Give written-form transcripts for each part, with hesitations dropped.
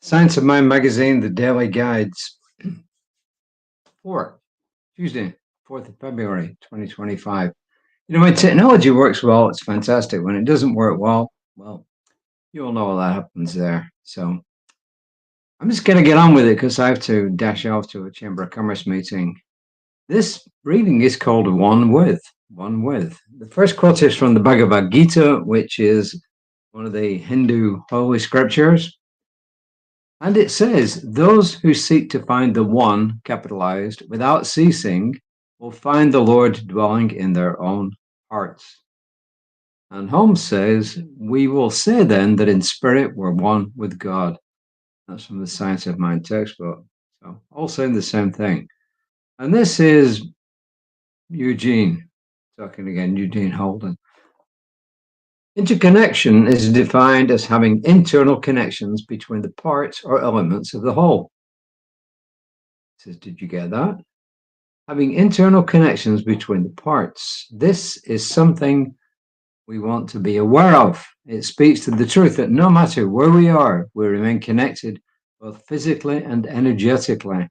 Science of Mind magazine, the daily guides for Tuesday, 4th of February, 2025. You know, when technology works well, it's fantastic. When it doesn't work well, you all know what that happens there. So I'm just going to get on with it because I have to dash off to a Chamber of Commerce meeting. This reading is called One With. One With. The first quote is from the Bhagavad Gita, which is one of the Hindu holy scriptures. And it says, those who seek to find the one, capitalized, without ceasing, will find the Lord dwelling in their own hearts. And Holmes says, we will say then that in spirit we're one with God. That's from the Science of Mind textbook. So all saying the same thing. And this is Eugene, talking again, Eugene Holden. Interconnection is defined as having internal connections between the parts or elements of the whole. Says, did you get that? Having internal connections between the parts. This is something we want to be aware of. It speaks to the truth that no matter where we are, we remain connected both physically and energetically.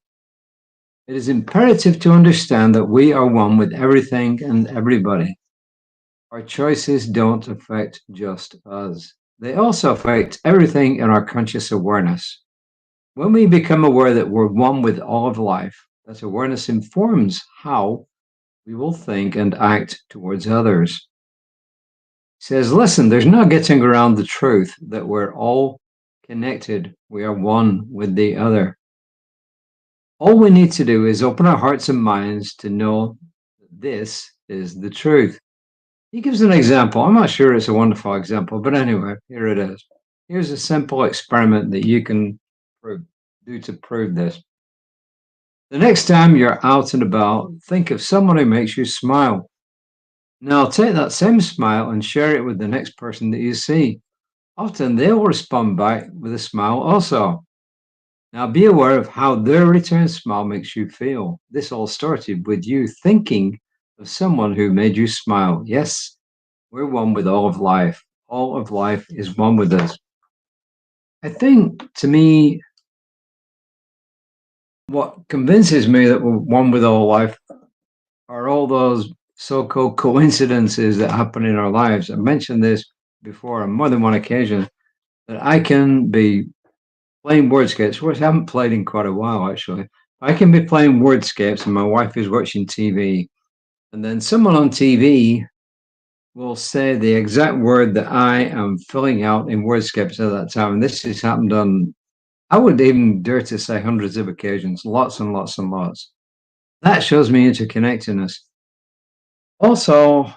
It is imperative to understand that we are one with everything and everybody. Our choices don't affect just us. They also affect everything in our conscious awareness. When we become aware that we're one with all of life, that awareness informs how we will think and act towards others. He says, listen, there's no getting around the truth that we're all connected. We are one with the other. All we need to do is open our hearts and minds to know that this is the truth. He gives an example. I'm not sure it's a wonderful example, but anyway, here it is. Here's a simple experiment that you can do to prove this. The next time you're out and about, think of someone who makes you smile. Now take that same smile and share it with the next person that you see. Often they'll respond back with a smile also. Now be aware of how their return smile makes you feel. This all started with you thinking of someone who made you smile. Yes, we're one with all of life. All of life is one with us. I think, to me, what convinces me that we're one with all life are all those so-called coincidences that happen in our lives. I mentioned this before on more than one occasion, that I can be playing wordscapes, which I haven't played in quite a while, actually. I can be playing wordscapes and my wife is watching TV, and then someone on TV will say the exact word that I am filling out in wordscapes at that time. And this has happened on, I would even dare to say, hundreds of occasions, lots and lots and lots. That shows me interconnectedness. Also,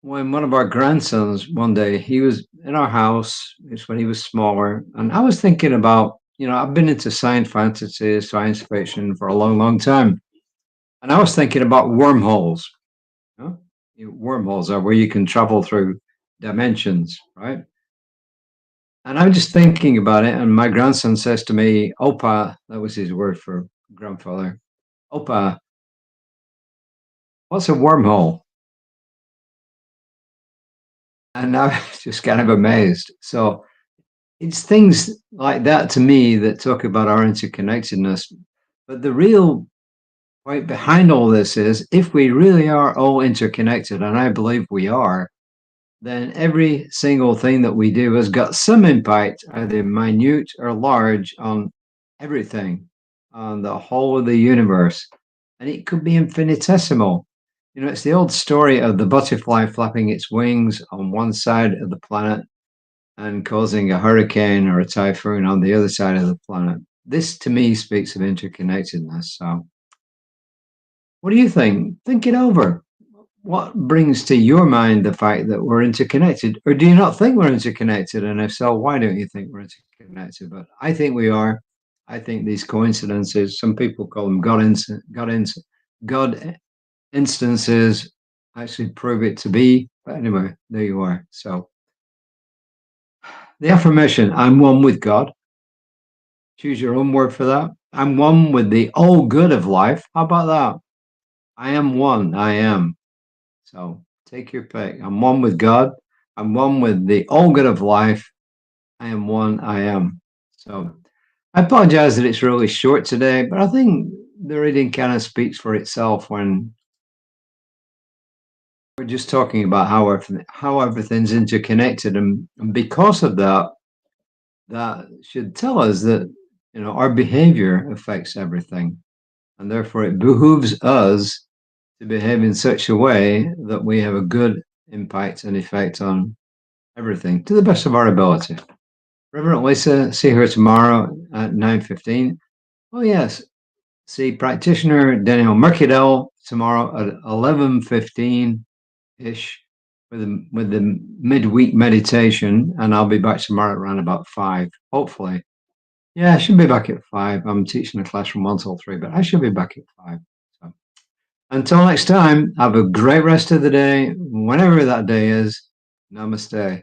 when one of our grandsons one day, he was in our house, it's when he was smaller, and I was thinking about, I've been into science fantasy, science fiction for a long, long time. And I was thinking about wormholes. Wormholes are where you can travel through dimensions, right? And I'm just thinking about it, and my grandson says to me, Opa, that was his word for grandfather, Opa, what's a wormhole? And I was just kind of amazed. So it's things like that to me that talk about our interconnectedness. But the real point behind all this is if we really are all interconnected, and I believe we are, then every single thing that we do has got some impact, either minute or large, on everything, on the whole of the universe. And it could be infinitesimal. It's the old story of the butterfly flapping its wings on one side of the planet and causing a hurricane or a typhoon on the other side of the planet. This, to me, speaks of interconnectedness. So, what do you think? Think it over. What brings to your mind the fact that we're interconnected? Or do you not think we're interconnected? And if so, why don't you think we're interconnected? But I think we are. I think these coincidences, some people call them God instances, actually prove it to be. But anyway, there you are. So the affirmation, I'm one with God. Choose your own word for that. I'm one with the all good of life. How about that? I am one. I am. So take your pick. I'm one with God. I'm one with the all good of life. I am one. I am. So I apologize that it's really short today, but I think the reading kind of speaks for itself when we're just talking about how everything's interconnected, and because of that, that should tell us that our behavior affects everything, and therefore it behooves us to behave in such a way that we have a good impact and effect on everything to the best of our ability. Reverend Lisa, see her tomorrow at 9:15. Oh yes, see practitioner Daniel Mercadel tomorrow at 11:15 ish with the midweek meditation, and I'll be back tomorrow around about 5, hopefully. Yeah, I should be back at 5. I'm teaching a class from 1 till 3, but I should be back at 5. So until next time, have a great rest of the day, whenever that day is. Namaste.